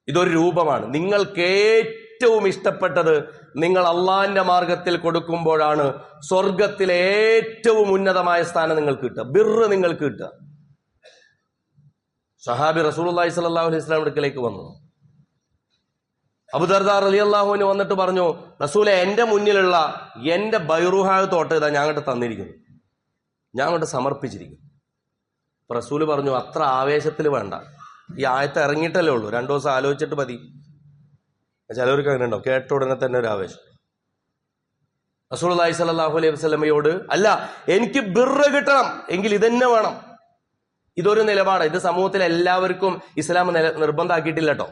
Speaker 1: ഇതൊരു രൂപമാണ്. നിങ്ങൾക്ക് ഏറ്റവും ഇഷ്ടപ്പെട്ടത് നിങ്ങൾ അള്ളാഹിന്റെ മാർഗത്തിൽ കൊടുക്കുമ്പോഴാണ് സ്വർഗത്തിലെ ഏറ്റവും ഉന്നതമായ സ്ഥാനം നിങ്ങൾക്ക് കിട്ടുക, ബിർറ് നിങ്ങൾക്ക് കിട്ടുക. സഹാബി റസൂലുള്ളാഹി സ്വല്ലല്ലാഹു അലൈഹി വസല്ലം അടുക്കലേക്ക് വന്നു. അബൂദർദാ റളിയല്ലാഹു അൻഹു വന്നിട്ട് പറഞ്ഞു, റസൂലെ, എന്റെ മുന്നിലുള്ള എന്റെ ബൈറുഹാ തോട്ടം ഇതാ ഞാൻ അങ്ങോട്ട് തന്നിരിക്കുന്നു, ഞാൻ അങ്ങോട്ട് സമർപ്പിച്ചിരിക്കുന്നു. റസൂല് പറഞ്ഞു, അത്ര ആവേശത്തിൽ വേണ്ട, ഈ ആയത്ത് ഇറങ്ങിയിട്ടല്ലേ ഉള്ളൂ, 2 ദിവസം ആലോചിച്ചിട്ട് മതി. ചിലവർക്ക് അങ്ങനെ ഉണ്ടാവും, കേട്ട ഉടനെ തന്നെ ഒരു ആവേശം. റസൂലുള്ളാഹി സ്വല്ലല്ലാഹു അലൈഹി വസല്ലമയോട്, അല്ല എനിക്ക് ബിർറ് കിട്ടണം എങ്കിൽ ഇതന്നെ വേണം, ഇതൊരു നിലപാട്. ഇത് സമൂഹത്തിൽ എല്ലാവർക്കും ഇസ്ലാം നിർബന്ധമാക്കിയിട്ടില്ല കേട്ടോ.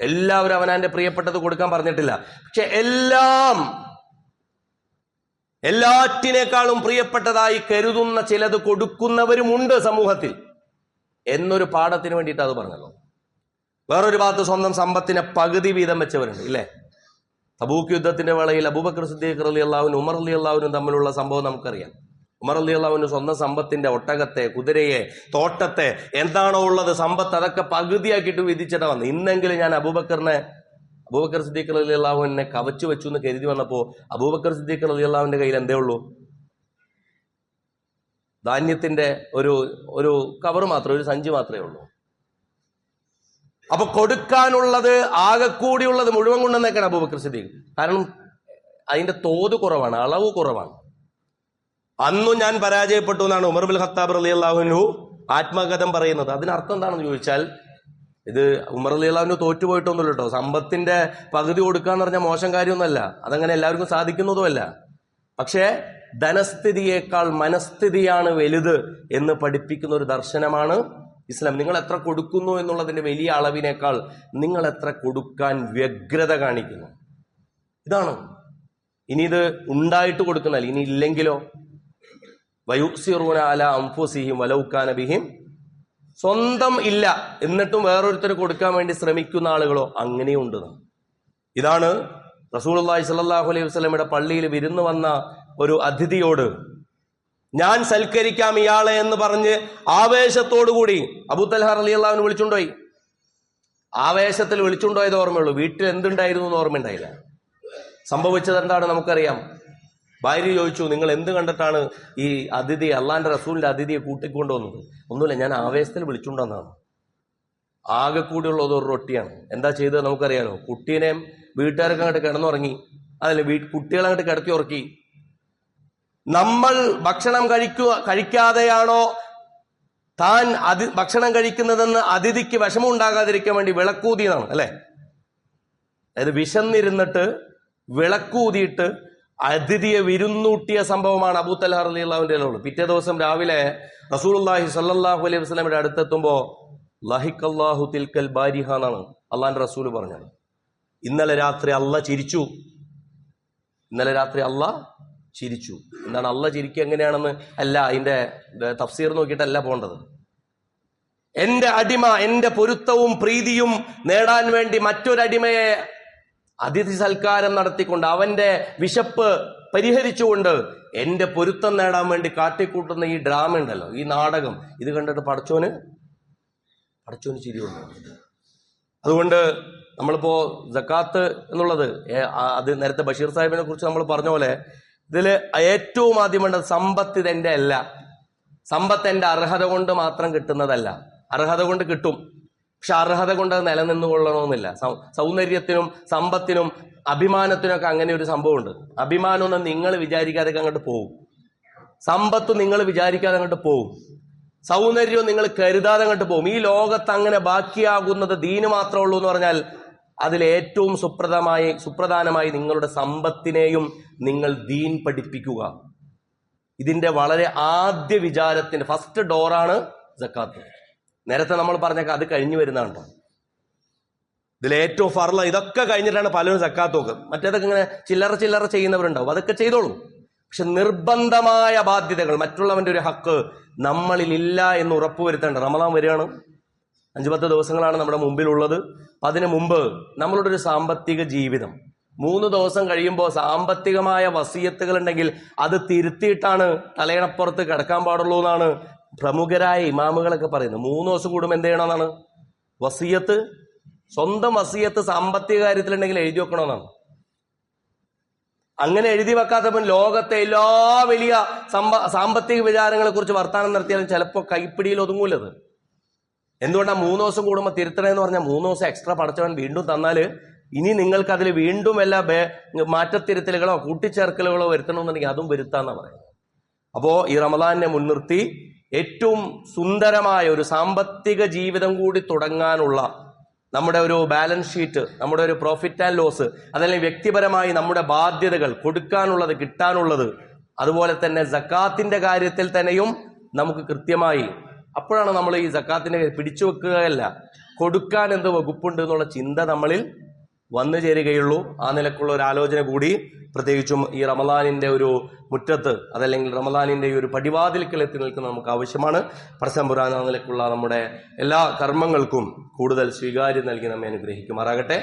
Speaker 1: എല്ലാവരും അവനാന്റെ പ്രിയപ്പെട്ടത് കൊടുക്കാൻ പറഞ്ഞിട്ടില്ല. പക്ഷെ എല്ലാറ്റിനേക്കാളും പ്രിയപ്പെട്ടതായി കരുതുന്ന ചിലത് കൊടുക്കുന്നവരുമുണ്ട് സമൂഹത്തിൽ എന്നൊരു പാഠത്തിന് വേണ്ടിയിട്ട് അത് പറഞ്ഞല്ലോ. വേറൊരു ഭാഗത്ത് സ്വന്തം സമ്പത്തിനെ പകുതി വീതം വെച്ചവരുണ്ട്, ഇല്ലേ? തബൂക്ക് യുദ്ധത്തിന്റെ വേളയിൽ അബൂബക്കർ സിദ്ദീഖ് റളിയല്ലാഹു ഉമർ റളിയല്ലാഹു തമ്മിലുള്ള സംഭവം നമുക്കറിയാം. ഉമർ റളിയല്ലാഹു സ്വന്തം സമ്പത്തിന്റെ ഒട്ടകത്തെ, കുതിരയെ, തോട്ടത്തെ, എന്താണോ ഉള്ളത് സമ്പത്ത്, അതൊക്കെ പകുതിയാക്കിയിട്ട് വിധിച്ചിട്ടാ വന്നത്. ഇന്നെങ്കിലും ഞാൻ അബൂബക്കർ സിദ്ദീഖ് റളിയല്ലാഹുവിനെ കവച്ചു വെച്ചു എന്ന് കരുതി വന്നപ്പോ അബൂബക്കർ സിദ്ദീഖ് റളിയല്ലാഹുവിന്റെ കയ്യിൽ എന്തേ ഉള്ളൂ? ധാന്യത്തിന്റെ ഒരു കവർ മാത്രമേ, ഒരു സഞ്ചി മാത്രമേ ഉള്ളൂ. അപ്പൊ കൊടുക്കാനുള്ളത്, ആകെക്കൂടിയുള്ളത് മുഴുവൻ കൊണ്ടുവന്നേക്കാണ് അബൂബക്കർ സിദ്ദീഖ്. കാരണം അതിന്റെ തോത് കുറവാണ്, അളവ് കുറവാണ്. അന്നും ഞാൻ പരാജയപ്പെട്ടു എന്നാണ് ഉമർ ബിൻ ഖത്താബ് റളിയല്ലാഹു അൻഹു ആത്മകഥം പറയുന്നത്. അതിനർത്ഥം എന്താണെന്ന് ചോദിച്ചാൽ, ഇത് ഉമർ റളിയല്ലാഹു അൻഹു തോറ്റുപോയിട്ടൊന്നുമില്ല കേട്ടോ. സമ്പത്തിന്റെ പകുതി കൊടുക്കാന്ന് പറഞ്ഞാൽ മോശം കാര്യമൊന്നുമല്ല, അതങ്ങനെ എല്ലാവർക്കും സാധിക്കുന്നതുമല്ല. പക്ഷേ ധനസ്ഥിതിയേക്കാൾ മനസ്ഥിതിയാണ് വലുത് എന്ന് പഠിപ്പിക്കുന്ന ഒരു ദർശനമാണ് ഇസ്ലാം. നിങ്ങൾ എത്ര കൊടുക്കുന്നു എന്നുള്ളതിന്റെ വലിയ അളവിനേക്കാൾ നിങ്ങൾ എത്ര കൊടുക്കാൻ വ്യഗ്രത കാണിക്കുന്നു, ഇതാണ്. ഇനി ഇത് ഉണ്ടായിട്ട് കൊടുക്കുന്നല്ല, ഇനി ഇല്ലെങ്കിലോ? വയുസിറൂന അലാ അൻഫുസിഹിം വലൗ കാന ബിഹിം, സ്വന്തം ഇല്ല എന്നിട്ടും വേറൊരുത്തർ കൊടുക്കാൻ വേണ്ടി ശ്രമിക്കുന്ന ആളുകളോ അങ്ങനെയുണ്ട്. ഇതാണ് റസൂലുള്ളാഹി സ്വല്ലല്ലാഹു അലൈഹി വസല്ലമയുടെ പള്ളിയിൽ വിരുന്ന് വന്ന ഒരു അതിഥിയോട് ഞാൻ സൽക്കരിക്കാം ഇയാളെ എന്ന് പറഞ്ഞ് ആവേശത്തോടുകൂടി അബൂ തൽഹ റളിയല്ലാഹു അൻഹു വിളിച്ചുകൊണ്ടുപോയി. ആവേശത്തിൽ വിളിച്ചുകൊണ്ടുപോയത് ഓർമ്മയുള്ളൂ, വീട്ടിൽ എന്തുണ്ടായിരുന്നു എന്ന് ഓർമ്മയുണ്ടായില്ല. സംഭവിച്ചത് എന്താണ് നമുക്കറിയാം. ഭാര്യ ചോദിച്ചു, നിങ്ങൾ എന്ത് കണ്ടിട്ടാണ് ഈ അതിഥി, അള്ളാന്റെ റസൂലിന്റെ അതിഥിയെ കൂട്ടിക്കൊണ്ടുവന്നത്? ഒന്നുമില്ല, ഞാൻ ആവേശത്തിൽ വിളിച്ചുകൊണ്ടുവന്നതാണ്. ആകെ കൂടിയുള്ളത് ഒരു റൊട്ടിയാണ്. എന്താ ചെയ്തത് നമുക്കറിയാലോ. കുട്ടീനെയും വീട്ടുകാരൊക്കെ അങ്ങോട്ട് കിടന്നുറങ്ങി, അതല്ലേ കുട്ടികളെ അങ്ങോട്ട് കിടത്തി ഉറക്കി. നമ്മൾ ഭക്ഷണം കഴിക്കാതെയാണോ താൻ ഭക്ഷണം കഴിക്കുന്നതെന്ന് അതിഥിക്ക് വിഷമം ഉണ്ടാകാതിരിക്കാൻ വേണ്ടി വിളക്കൂതിയതാണ്, അല്ലെ? അതായത് വിശന്നിരുന്നിട്ട് വിളക്കൂതിയിട്ട് അതിഥിയെ വിരുന്നൂട്ടിയ സംഭവമാണ് അബൂ തൽഹ റളിയല്ലാഹുവിന്റെ ഉള്ളത്. പിറ്റേ ദിവസം രാവിലെ റസൂലുള്ളാഹി സ്വല്ലല്ലാഹു അലൈഹി വസല്ലമയുടെ അടുത്തെത്തുമ്പോ ലഹിഖല്ലാഹു തിൽക്കൽ ബാരിഹ എന്നാണ് അള്ളാന്റെ റസൂല് പറഞ്ഞത്. ഇന്നലെ രാത്രി അള്ളാഹ് ചിരിച്ചു. ഇന്നലെ രാത്രി അള്ളാഹ് ചിരിച്ചു. എന്താണ് അള്ളാഹ് ചിരിക്കുക എങ്ങനെയാണെന്ന് അല്ല, അതിന്റെ തഫ്സീർ നോക്കിയിട്ടല്ല പോകേണ്ടത്. എന്റെ അടിമ എന്റെ പൊരുത്തവും പ്രീതിയും നേടാൻ വേണ്ടി മറ്റൊരടിമയെ അതിഥി സൽക്കാരം നടത്തിക്കൊണ്ട് അവന്റെ വിശപ്പ് പരിഹരിച്ചുകൊണ്ട് എന്റെ പൊരുത്തം നേടാൻ വേണ്ടി കാട്ടിക്കൂട്ടുന്ന ഈ ഡ്രാമ ഉണ്ടല്ലോ, ഈ നാടകം, ഇത് കണ്ടിട്ട് പടച്ചോന് ചിരിയുണ്ട്. അതുകൊണ്ട് നമ്മളിപ്പോ സക്കാത്ത് എന്നുള്ളത് അത് നേരത്തെ ബഷീർ സാഹിബിനെ കുറിച്ച് നമ്മൾ പറഞ്ഞ പോലെ ഇതില് ഏറ്റവും ആദ്യം വേണ്ടത് സമ്പത്ത് ഇതെന്റെ അല്ല. സമ്പത്ത് എന്റെ അർഹത കൊണ്ട് മാത്രം കിട്ടുന്നതല്ല. അർഹത കൊണ്ട് കിട്ടും, പക്ഷെ അർഹത കൊണ്ട് അത് നിലനിന്ന് കൊള്ളണമെന്നില്ല. സൗന്ദര്യത്തിനും സമ്പത്തിനും അഭിമാനത്തിനൊക്കെ അങ്ങനെ ഒരു സംഭവമുണ്ട്. അഭിമാനമൊന്നും നിങ്ങൾ വിചാരിക്കാതെ അങ്ങോട്ട് പോകും, സമ്പത്ത് നിങ്ങൾ വിചാരിക്കാതെ അങ്ങോട്ട് പോകും, സൗന്ദര്യവും നിങ്ങൾ കരുതാതെ അങ്ങോട്ട് പോകും. ഈ ലോകത്ത് അങ്ങനെ ബാക്കിയാകുന്നത് ദീന് മാത്രമേ ഉള്ളൂ എന്ന് പറഞ്ഞാൽ അതിൽ ഏറ്റവും സുപ്രധാനമായി നിങ്ങളുടെ സമ്പത്തിനെയും നിങ്ങൾ ദീൻ പഠിപ്പിക്കുക. ഇതിന്റെ വളരെ ആദ്യ വിചാരത്തിന്റെ ഫസ്റ്റ് ഡോറാണ് സക്കാത്ത്. നേരത്തെ നമ്മൾ പറഞ്ഞേക്കാം അത് കഴിഞ്ഞു വരുന്നതാണ്. ഇതിൽ ഏറ്റവും ഫർള ഇതൊക്കെ കഴിഞ്ഞിട്ടാണ് പലരും സക്കാത്ത് നോക്കുക. മറ്റേതൊക്കെ ഇങ്ങനെ ചില്ലറ ചെയ്യുന്നവരുണ്ടാവും, അതൊക്കെ ചെയ്തോളൂ. പക്ഷെ നിർബന്ധമായ ബാധ്യതകൾ, മറ്റുള്ളവന്റെ ഒരു ഹക്ക് നമ്മളിൽ ഇല്ല എന്ന് ഉറപ്പുവരുത്തേണ്ട. റമദാൻ വരികയാണ്, 5-10 ദിവസങ്ങളാണ് നമ്മുടെ മുമ്പിലുള്ളത്. അതിനു മുമ്പ് നമ്മളുടെ ഒരു സാമ്പത്തിക ജീവിതം 3 ദിവസം കഴിയുമ്പോൾ സാമ്പത്തികമായ വസിയത്തുകൾ ഉണ്ടെങ്കിൽ അത് തിരുത്തിയിട്ടാണ് തലയണപ്പുറത്ത് കിടക്കാൻ പാടുള്ളൂ എന്നാണ് പ്രമുഖരായ ഇമാമുകളൊക്കെ പറയുന്നത്. 3 ദിവസം കൂടുമ്പോൾ എന്ത് ചെയ്യണമെന്നാണ്? വസിയത്ത്, സ്വന്തം വസിയത്ത് സാമ്പത്തിക കാര്യത്തിലുണ്ടെങ്കിൽ എഴുതി വെക്കണമെന്നാണ്. അങ്ങനെ എഴുതി വെക്കാത്തപ്പോൾ ലോകത്തെ എല്ലാ വലിയ സാമ്പത്തിക വിചാരങ്ങളെ കുറിച്ച് വർത്താനം നടത്തിയാലും ചിലപ്പോൾ കൈപ്പിടിയിൽ ഒതുങ്ങൂലത്. എന്തുകൊണ്ടാണ് 3 ദിവസം കൂടുമ്പോൾ തിരുത്തണമെന്ന് പറഞ്ഞാൽ 3 ദിവസം എക്സ്ട്രാ പടച്ചവൻ വീണ്ടും തന്നാല് ഇനി നിങ്ങൾക്ക് അതിൽ വീണ്ടും എല്ലാ മാറ്റത്തിരുത്തലുകളോ കൂട്ടിച്ചേർക്കലുകളോ വരുത്തണമെന്നുണ്ടെങ്കിൽ അതും വരുത്താന്നാ പറയുന്നത്. അപ്പോ ഈ റമദാനിനെ മുൻനിർത്തി ഏറ്റവും സുന്ദരമായ ഒരു സാമ്പത്തിക ജീവിതം കൂടി തുടങ്ങാനുള്ള നമ്മുടെ ഒരു ബാലൻസ് ഷീറ്റ്, നമ്മുടെ ഒരു പ്രോഫിറ്റ് ആൻഡ് ലോസ്, അതല്ലെങ്കിൽ വ്യക്തിപരമായി നമ്മുടെ ബാധ്യതകൾ, കൊടുക്കാനുള്ളത് കിട്ടാനുള്ളത്, അതുപോലെ തന്നെ സക്കാത്തിന്റെ കാര്യത്തിൽ തന്നെയും നമുക്ക് കൃത്യമായി, അപ്പോഴാണ് നമ്മൾ ഈ സക്കാത്തിന്റെ പിടിച്ചു വെക്കുകയല്ല, കൊടുക്കാൻ എന്ത് വകുപ്പുണ്ട് എന്നുള്ള ചിന്ത നമ്മളിൽ വന്നു ചേരുകയുള്ളൂ. ആ നിലക്കുള്ള ഒരു ആലോചന കൂടി പ്രത്യേകിച്ചും ഈ റമദാനിന്റെ ഒരു മുറ്റത്ത്, അതല്ലെങ്കിൽ റമദാനിന്റെ ഈ ഒരു പടിവാതിൽക്കൽ എത്തി നിൽക്കുന്ന നമുക്ക് ആവശ്യമാണ്. പരസംപുരാൻ ആ നിലക്കുള്ള നമ്മുടെ എല്ലാ കർമ്മങ്ങൾക്കും കൂടുതൽ സ്വീകാര്യം നൽകി നമ്മെ അനുഗ്രഹിക്കുമാറാകട്ടെ.